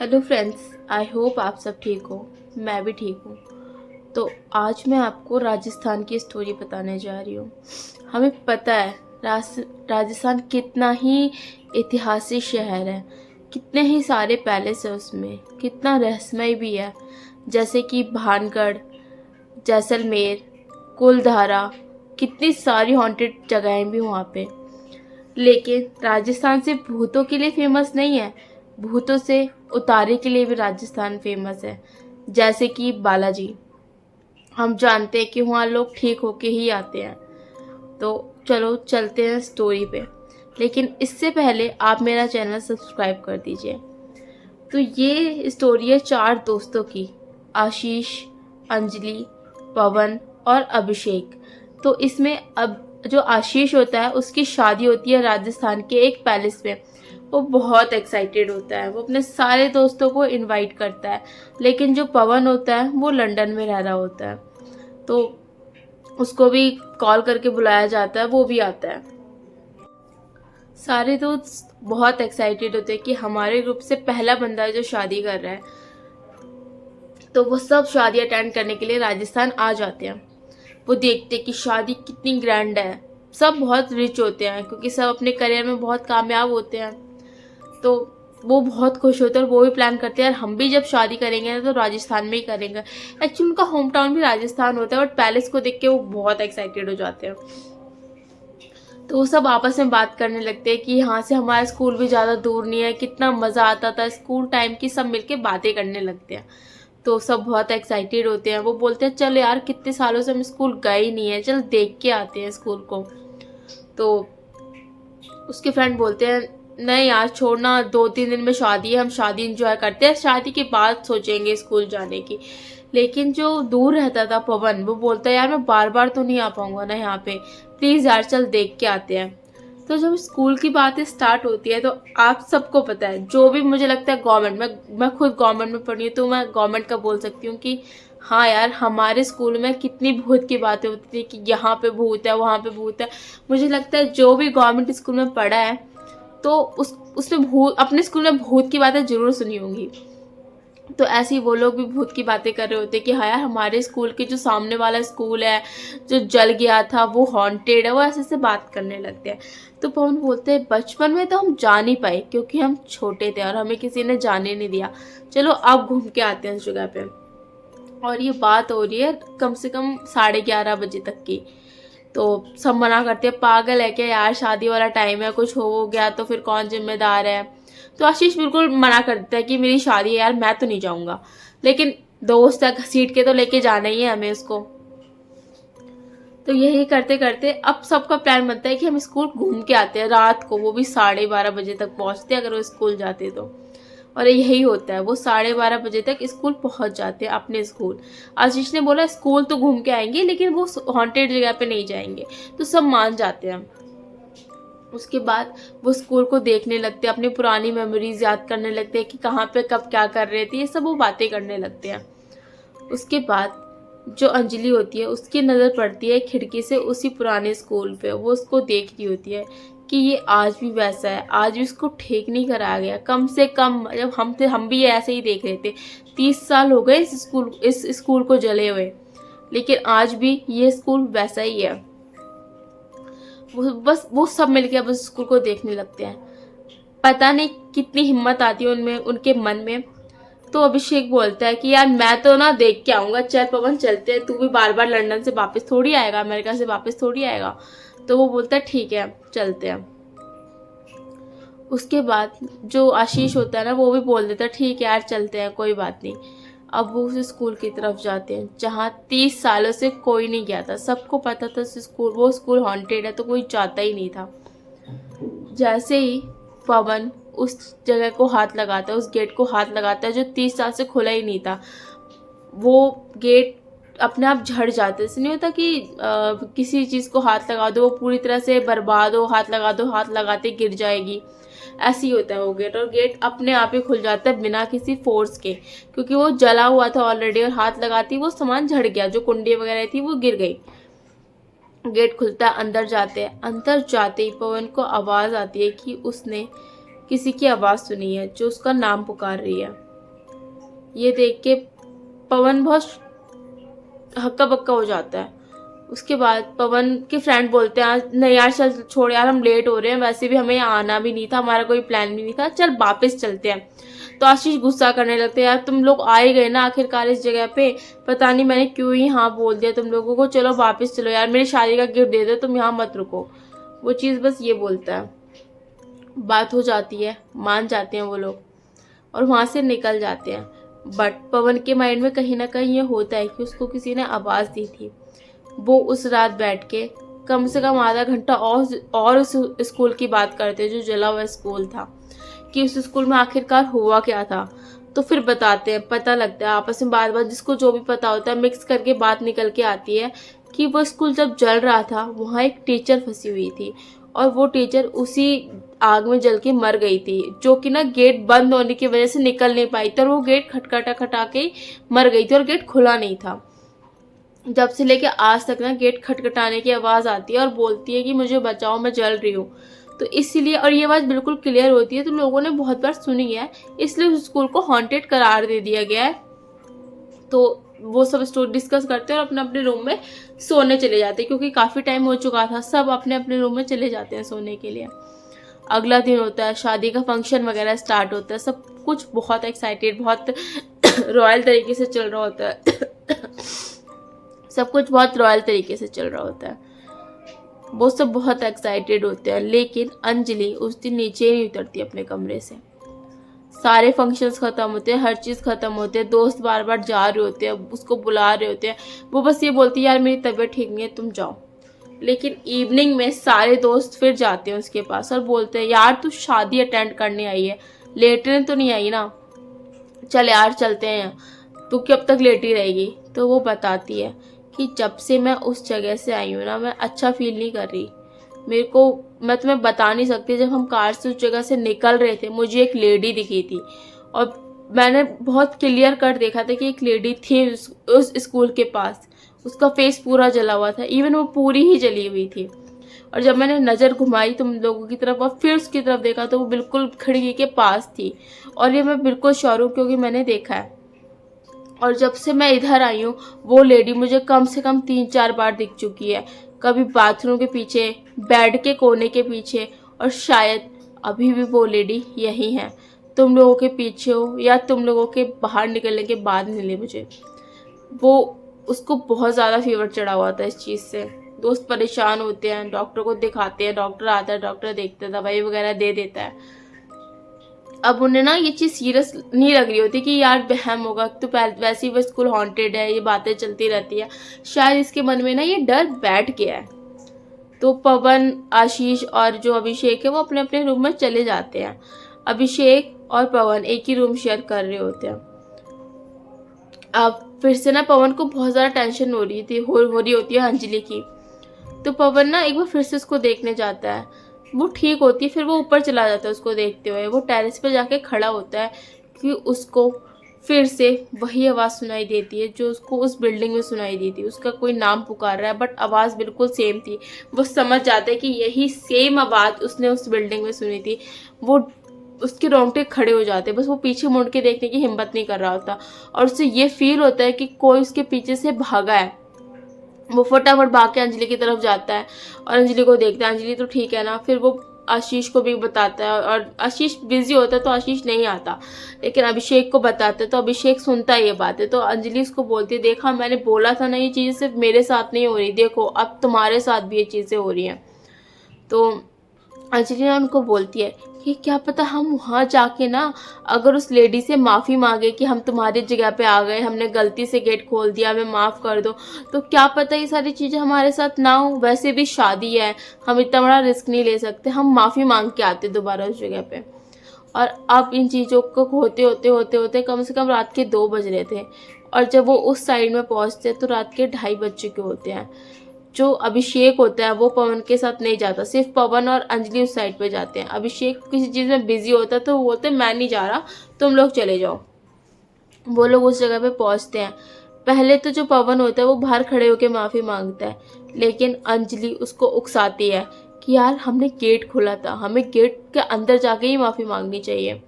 Hello friends, I hope आप सब ठीक हो। मैं भी ठीक हूँ। तो आज मैं आपको राजस्थान की स्टोरी बताने जा रही हूँ। हमें पता है राजस्थान कितना ही ऐतिहासिक शहर है, कितने ही सारे पैलेस है उसमें, कितना रहस्यमय भी है। जैसे कि भानगढ़, जैसलमेर, कुलधारा, कितनी सारी हॉन्टेड जगहें भी वहाँ पे। लेकिन राजस्थान सिर्फ भूतों के लिए फेमस नहीं है, भूतों से उतारे के लिए भी राजस्थान फेमस है। जैसे कि बालाजी, हम जानते हैं कि वहाँ लोग ठीक होके ही आते हैं। तो चलो चलते हैं स्टोरी पे। लेकिन इससे पहले आप मेरा चैनल सब्सक्राइब कर दीजिए। तो ये स्टोरी है चार दोस्तों की, आशीष, अंजलि, पवन और अभिषेक। तो इसमें अब जो आशीष होता है उसकी शादी होती है राजस्थान के एक पैलेस में। वो बहुत एक्साइटेड होता है, वो अपने सारे दोस्तों को इनवाइट करता है। लेकिन जो पवन होता है वो लंदन में रह रहा होता है, तो उसको भी कॉल करके बुलाया जाता है, वो भी आता है। सारे दोस्त बहुत एक्साइटेड होते हैं कि हमारे ग्रुप से पहला बंदा है जो शादी कर रहा है। तो वो सब शादी अटेंड करने के लिए राजस्थान आ जाते हैं। वो देखते हैं कि शादी कितनी ग्रैंड है। सब बहुत रिच होते हैं क्योंकि सब अपने करियर में बहुत कामयाब होते हैं। तो वो बहुत खुश होते हैं और वो भी प्लान करते हैं, यार हम भी जब शादी करेंगे ना तो राजस्थान में ही करेंगे। एक्चुअली उनका होम टाउन भी राजस्थान होता है, बट पैलेस को देख के वो बहुत एक्साइटेड हो जाते हैं। तो वो सब आपस में बात करने लगते हैं कि यहाँ से हमारा स्कूल भी ज़्यादा दूर नहीं है, कितना मज़ा आता था स्कूल टाइम की। सब मिलके बातें करने लगते हैं। तो सब बहुत एक्साइटेड होते हैं। वो बोलते हैं चल यार, कितने सालों से हम स्कूल गए ही नहीं है, चल देख के आते हैं स्कूल को। तो उसके फ्रेंड बोलते हैं नहीं यार छोड़ना, 2-3 दिन में शादी है, हम शादी इंजॉय करते हैं, शादी के बाद सोचेंगे स्कूल जाने की। लेकिन जो दूर रहता था पवन, वो बोलता है यार मैं बार बार तो नहीं आ पाऊंगा ना यहाँ पे, प्लीज़ यार चल देख के आते हैं। तो जब स्कूल की बातें स्टार्ट होती है तो आप सबको पता है, जो भी मुझे लगता है गवर्नमेंट में, मैं खुद गवर्नमेंट में पढ़ी हूँ तो मैं गवर्नमेंट का बोल सकती हूँ कि हाँ यार, हमारे स्कूल में कितनी भूत की बातें होती थी कि यहाँ पे भूत है, वहाँ पे भूत है। मुझे लगता है जो भी गवर्नमेंट स्कूल में पढ़ा है तो उसने भूत, अपने स्कूल में भूत की बातें जरूर सुनी होंगी। तो ऐसे ही वो लोग भी भूत की बातें कर रहे होते कि हाँ यार, हमारे स्कूल के जो सामने वाला स्कूल है जो जल गया था वो हॉन्टेड है। वो ऐसे से बात करने लगते हैं। तो पवन बोलते हैं बचपन में तो हम जा नहीं पाए क्योंकि हम छोटे थे और हमें किसी ने जाने नहीं दिया, चलो अब घूम के आते हैं उस जगह पे। और ये बात हो रही है कम से कम 11:30 बजे तक की। तो सब मना करते हैं, पागल है क्या यार, शादी वाला टाइम है, कुछ हो गया तो फिर कौन जिम्मेदार है। तो आशीष बिल्कुल मना कर देता है कि मेरी शादी है यार, मैं तो नहीं जाऊंगा। लेकिन दोस्त है, घसीट के तो लेके जाना ही है हमें उसको। तो यही करते करते अब सबका प्लान बनता है कि हम स्कूल घूम के आते हैं रात को, वो भी 12:30 बजे तक पहुंचते हैं अगर वो स्कूल जाते तो। और यही होता है, वो 12:30 बजे तक स्कूल पहुंच जाते हैं अपने स्कूल। आशीष ने बोला स्कूल तो घूम के आएंगे लेकिन वो हॉन्टेड जगह पे नहीं जाएंगे। तो सब मान जाते हैं। उसके बाद वो स्कूल को देखने लगते हैं, अपनी पुरानी मेमोरीज याद करने लगते हैं कि कहाँ पे कब क्या कर रहे थे, ये सब वो बातें करने लगते हैं। उसके बाद जो अंजलि होती है उसकी नज़र पड़ती है खिड़की से उसी पुराने स्कूल पे। वो उसको देख रही होती है कि ये आज भी वैसा है, आज भी इसको ठीक नहीं कराया गया। कम से कम जब हम थे हम भी ऐसे ही देख रहे थे, 30 साल हो गए इस स्कूल को जले हुए, लेकिन आज भी ये स्कूल वैसा ही है। वो सब मिलके बस स्कूल को देखने लगते हैं। पता नहीं कितनी हिम्मत आती है उनमें, उनके मन में। तो अभिषेक बोलता है कि यार मैं तो ना देख के आऊंगा, चल पवन चलते हैं, तू भी बार बार लंदन से वापस थोड़ी आएगा, अमेरिका से वापस थोड़ी आएगा। तो वो बोलता है ठीक है चलते हैं। उसके बाद जो आशीष होता है ना वो भी बोल देता है ठीक है यार चलते हैं, कोई बात नहीं। अब वो उस स्कूल की तरफ जाते हैं जहाँ 30 सालों से कोई नहीं गया था। सबको पता था वो स्कूल हॉन्टेड है, तो कोई जाता ही नहीं था। जैसे ही पवन उस जगह को हाथ लगाता है, उस गेट को हाथ लगाता है जो 30 साल से खुला ही नहीं था, वो गेट अपने आप झड़ जाता है। ऐसे नहीं होता कि किसी चीज़ को हाथ लगा दो वो पूरी तरह से बर्बाद हो, हाथ लगा दो, हाथ लगाते गिर जाएगी, ऐसे ही होता है वो गेट। और गेट अपने आप ही खुल जाता है बिना किसी फोर्स के, क्योंकि वो जला हुआ था ऑलरेडी और हाथ लगाती वो सामान झड़ गया, जो कुंडी वगैरह थी वो गिर गई। गेट खुलता है, अंदर जाते हैं। अंदर जाते ही पवन को आवाज़ आती है कि उसने किसी की आवाज़ सुनी है जो उसका नाम पुकार रही है। ये देख के पवन बहुत हक्का बक्का हो जाता है। उसके बाद पवन के फ्रेंड बोलते हैं आज नहीं यार चल छोड़ यार, हम लेट हो रहे हैं, वैसे भी हमें यहाँ आना भी नहीं था, हमारा कोई प्लान भी नहीं था, चल वापस चलते हैं। तो आशीष गुस्सा करने लगते हैं, यार तुम लोग आए गए ना आखिरकार इस जगह पे, पता नहीं मैंने क्यों ही हाँ बोल दिया तुम लोगों को, चलो वापस चलो यार, मेरी शादी का गिफ्ट दे दो, तुम यहाँ मत रुको। वो चीज़ बस ये बोलता है। बात हो जाती है, मान जाते हैं वो लोग और वहाँ से निकल जाते हैं। बट पवन के माइंड में कहीं ना कहीं ये होता है कि उसको किसी ने आवाज़ दी थी। वो उस रात बैठ के कम से कम आधा घंटा और उस स्कूल की बात करते जो जला हुआ स्कूल था, कि उस स्कूल में आखिरकार हुआ क्या था। तो फिर बताते हैं, पता लगता है आपस में बात बात जिसको जो भी पता होता है मिक्स करके बात निकल के आती है कि वो स्कूल जब जल रहा था वहाँ एक टीचर फंसी हुई थी और वो टीचर उसी आग में जल के मर गई थी, जो कि ना गेट बंद होने की वजह से निकल नहीं पाई थी और वो गेट खटखटा के ही मर गई थी और गेट खुला नहीं था। जब से लेके आज तक ना गेट खटखटाने की आवाज़ आती है और बोलती है कि मुझे बचाओ मैं जल रही हूँ। तो इसीलिए, और ये बात बिल्कुल क्लियर होती है तो लोगों ने बहुत बार सुनी है, इसलिए उस स्कूल को हॉन्टेड करार दे दिया गया है। तो वो सब स्टोरी डिस्कस करते हैं और अपने अपने रूम में सोने चले जाते हैं, क्योंकि काफ़ी टाइम हो चुका था, सब अपने अपने रूम में चले जाते हैं सोने के लिए। अगला दिन होता है, शादी का फंक्शन वगैरह स्टार्ट होता है, सब कुछ बहुत एक्साइटेड, बहुत रॉयल तरीके से चल रहा होता है। सब कुछ बहुत रॉयल तरीके से चल रहा होता है, वो सब बहुत एक्साइटेड होते हैं। लेकिन अंजलि उस दिन नीचे ही नहीं उतरती अपने कमरे से। सारे फंक्शंस ख़त्म होते हैं, हर चीज़ ख़त्म होते हैं, दोस्त बार बार जा रहे होते हैं, उसको बुला रहे होते हैं, वो बस ये बोलती है यार मेरी तबीयत ठीक नहीं है तुम जाओ। लेकिन इवनिंग में सारे दोस्त फिर जाते हैं उसके पास और बोलते हैं यार तू शादी अटेंड करने आई है, लेटने तो नहीं आई ना, चल यार चलते हैं, तू कब तक लेटी रहेगी। तो वो बताती है कि जब से मैं उस जगह से आई हूँ ना मैं अच्छा फील नहीं कर रही, मेरे को, मैं तुम्हें बता नहीं सकती, जब हम कार से उस जगह से निकल रहे थे मुझे एक लेडी दिखी थी और मैंने बहुत क्लियर कर देखा था कि एक लेडी थी उस स्कूल के पास, उसका फेस पूरा जला हुआ था, इवन वो पूरी ही जली हुई थी। और जब मैंने नज़र घुमाई तुम लोगों की तरफ और फिर उसकी तरफ देखा तो वो बिल्कुल खिड़की के पास थी, और ये मैं बिल्कुल श्योर हूँ क्योंकि मैंने देखा है। और जब से मैं इधर आई हूँ वो लेडी मुझे कम से कम 3-4 बार दिख चुकी है, कभी बाथरूम के पीछे, बेड के कोने के पीछे, और शायद अभी भी वो लेडी यही है, तुम लोगों के पीछे हो या तुम लोगों के बाहर निकलने के बाद मिले मुझे। वो, उसको बहुत ज़्यादा फीवर चढ़ा हुआ था इस चीज़ से, दोस्त परेशान होते हैं, डॉक्टर को दिखाते हैं, डॉक्टर आता है, डॉक्टर देखता है, दवाई वगैरह दे देता है। अब उन्हें ना ये चीज़ सीरियस नहीं लग रही होती कि यार वहम होगा, तो वैसे ही वो स्कूल हॉन्टेड है, ये बातें चलती रहती है, शायद इसके मन में ना ये डर बैठ गया है। तो पवन, आशीष और जो अभिषेक है वो अपने अपने रूम में चले जाते हैं। अभिषेक और पवन एक ही रूम शेयर कर रहे होते हैं। अब फिर से ना पवन को बहुत ज़्यादा टेंशन हो रही थी, हो रही होती है अंजलि की। तो पवन ना एक बार फिर से उसको देखने जाता है, वो ठीक होती है, फिर वो ऊपर चला जाता है उसको देखते हुए, वो टेरेस पे जाके खड़ा होता है कि उसको फिर से वही आवाज़ सुनाई देती है जो उसको उस बिल्डिंग में सुनाई दी थी। उसका कोई नाम पुकार रहा है बट आवाज़ बिल्कुल सेम थी। वो समझ जाता है कि यही सेम आवाज़ उसने उस बिल्डिंग में सुनी थी। वो, उसके रोंगटे खड़े हो जाते हैं, बस वो पीछे मुड़ के देखने की हिम्मत नहीं कर रहा होता और उससे ये फील होता है कि कोई उसके पीछे से भागा है। वो फटाफट भाग के अंजलि की तरफ जाता है और अंजलि को देखता है, अंजलि तो ठीक है ना। फिर वो आशीष को भी बताता है और आशीष बिजी होता है तो आशीष नहीं आता, लेकिन अभिषेक को बताता है तो अभिषेक सुनता है ये बात है। तो अंजलि उसको बोलती है देखा मैंने बोला था ना ये चीज़ें सिर्फ मेरे साथ नहीं हो रही, देखो अब तुम्हारे साथ भी ये चीज़ें हो रही हैं। तो अंजलि ना उनको बोलती है कि क्या पता हम वहाँ जाके ना अगर उस लेडी से माफ़ी मांगे कि हम तुम्हारी जगह पे आ गए, हमने गलती से गेट खोल दिया, हमें माफ़ कर दो, तो क्या पता ये सारी चीज़ें हमारे साथ ना हो। वैसे भी शादी है, हम इतना बड़ा रिस्क नहीं ले सकते, हम माफ़ी मांग के आते दोबारा उस जगह पे। और अब इन चीज़ों को होते कम से कम रात के 2 बज रहे थे और जब वो उस साइड में पहुँचते तो रात के 2:30 बज चुके होते हैं। जो अभिषेक होता है वो पवन के साथ नहीं जाता, सिर्फ पवन और अंजलि उस साइड पे जाते हैं। अभिषेक किसी चीज़ में बिजी होता है तो वो बोलते हैं मैं नहीं जा रहा, तुम लोग चले जाओ। वो लोग उस जगह पे पहुंचते हैं। पहले तो जो पवन होता है वो बाहर खड़े होकर माफ़ी मांगता है, लेकिन अंजलि उसको उकसाती है कि यार हमने गेट खोला था, हमें गेट के अंदर जाके ही माफ़ी मांगनी चाहिए।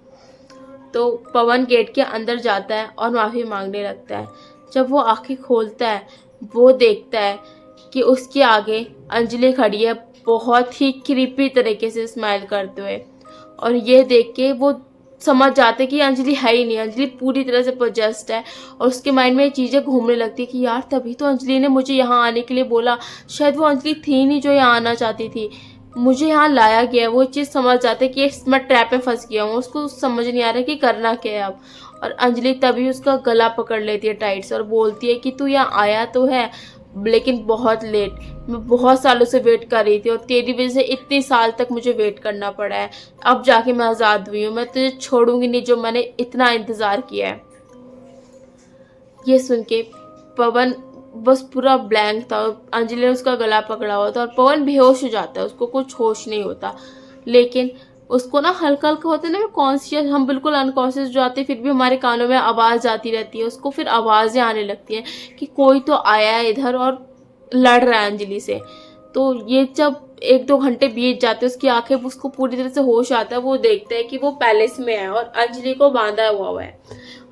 तो पवन गेट के अंदर जाता है और माफ़ी मांगने लगता है। जब वो आँखें खोलता है, वो देखता है कि उसके आगे अंजलि खड़ी है, बहुत ही क्रीपी तरीके से स्माइल करते हुए। और ये देख के वो समझ जाते कि अंजलि है ही नहीं, अंजलि पूरी तरह से पोजेस्ड है। और उसके माइंड में ये चीज़ें घूमने लगती है कि यार तभी तो अंजलि ने मुझे यहाँ आने के लिए बोला, शायद वो अंजलि थी नहीं जो यहाँ आना चाहती थी, मुझे यहाँ लाया गया है। वो चीज़ समझ जाते कि मैं ट्रैप में फंस गया हूँ, उसको समझ नहीं आ रहा कि करना क्या है अब। और अंजलि तभी उसका गला पकड़ लेती है टाइट से और बोलती है कि तू यहाँ आया तो है, लेकिन बहुत लेट, मैं बहुत सालों से वेट कर रही थी और तेरी वजह से इतने साल तक मुझे वेट करना पड़ा है, अब जाके मैं आज़ाद हुई हूँ, मैं तुझे छोड़ूंगी नहीं जो मैंने इतना इंतज़ार किया है। ये सुन के पवन बस पूरा ब्लैंक था। अंजलि ने उसका गला पकड़ा हुआ था और पवन बेहोश हो जाता है, उसको कुछ होश नहीं होता। लेकिन उसको ना हल्का हल्का होता है ना, कॉन्शियस, हम बिल्कुल अनकॉन्शियस हो जाते हैं, फिर भी हमारे कानों में आवाज़ आती रहती है। उसको फिर आवाज़ें आने लगती हैं कि कोई तो आया है इधर और लड़ रहा है अंजलि से। तो ये जब 1-2 घंटे बीत जाते हैं, उसकी आंखें, उसको पूरी तरह से होश आता है। वो देखता है कि वो पैलेस में है और अंजलि को बांधा हुआ है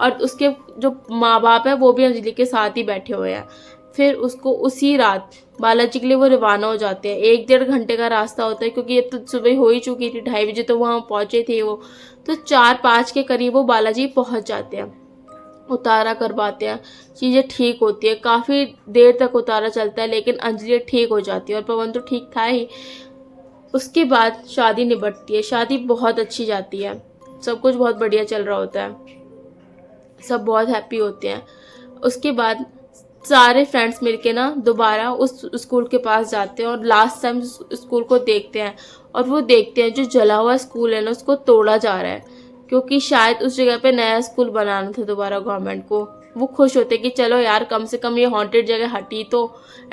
और उसके जो माँ बाप है वो भी अंजलि के साथ ही बैठे हुए हैं। फिर उसको उसी रात बालाजी के लिए वो रवाना हो जाते हैं। 1-1.5 घंटे का रास्ता होता है, क्योंकि ये तो सुबह हो ही चुकी थी, 2:30 बजे तो वहाँ पहुँचे थे वो। तो 4-5 के करीब वो बालाजी पहुँच जाते हैं, उतारा करवाते हैं, चीज़ें ठीक होती है। काफ़ी देर तक उतारा चलता है, लेकिन अंजलि ठीक हो जाती है और पवन तो ठीक था ही। उसके बाद शादी निपटती है। शादी बहुत अच्छी जाती है, सब कुछ बहुत बढ़िया चल रहा होता है, सब बहुत हैप्पी होते हैं। उसके बाद सारे फ्रेंड्स मिलके ना दोबारा उस स्कूल के पास जाते हैं और लास्ट टाइम स्कूल को देखते हैं। और वो देखते हैं जो जला हुआ स्कूल है ना, उसको तोड़ा जा रहा है, क्योंकि शायद उस जगह पे नया स्कूल बनाना था दोबारा गवर्नमेंट को। वो खुश होते कि चलो यार, कम से कम ये हॉन्टेड जगह हटी तो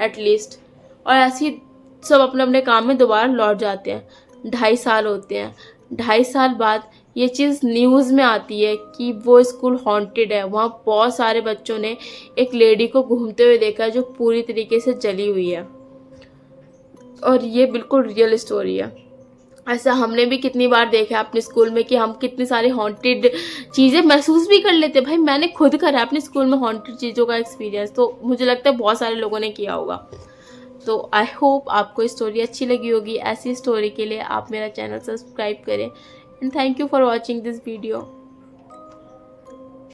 एटलीस्ट। और ऐसे ही सब अपने अपने काम में दोबारा लौट जाते हैं। 2.5 साल होते हैं। 2.5 साल बाद ये चीज़ न्यूज़ में आती है कि वो स्कूल हॉन्टेड है। वहाँ बहुत सारे बच्चों ने एक लेडी को घूमते हुए देखा है जो पूरी तरीके से जली हुई है। और ये बिल्कुल रियल स्टोरी है। ऐसा हमने भी कितनी बार देखा है अपने स्कूल में कि हम कितनी सारी हॉन्टेड चीज़ें महसूस भी कर लेते हैं। भाई मैंने खुद करा है अपने स्कूल में हॉन्टेड चीज़ों का एक्सपीरियंस, तो मुझे लगता है बहुत सारे लोगों ने किया होगा। तो आई होप आपको स्टोरी अच्छी लगी होगी। ऐसी स्टोरी के लिए आप मेरा चैनल सब्सक्राइब करें। And thank you for watching this video.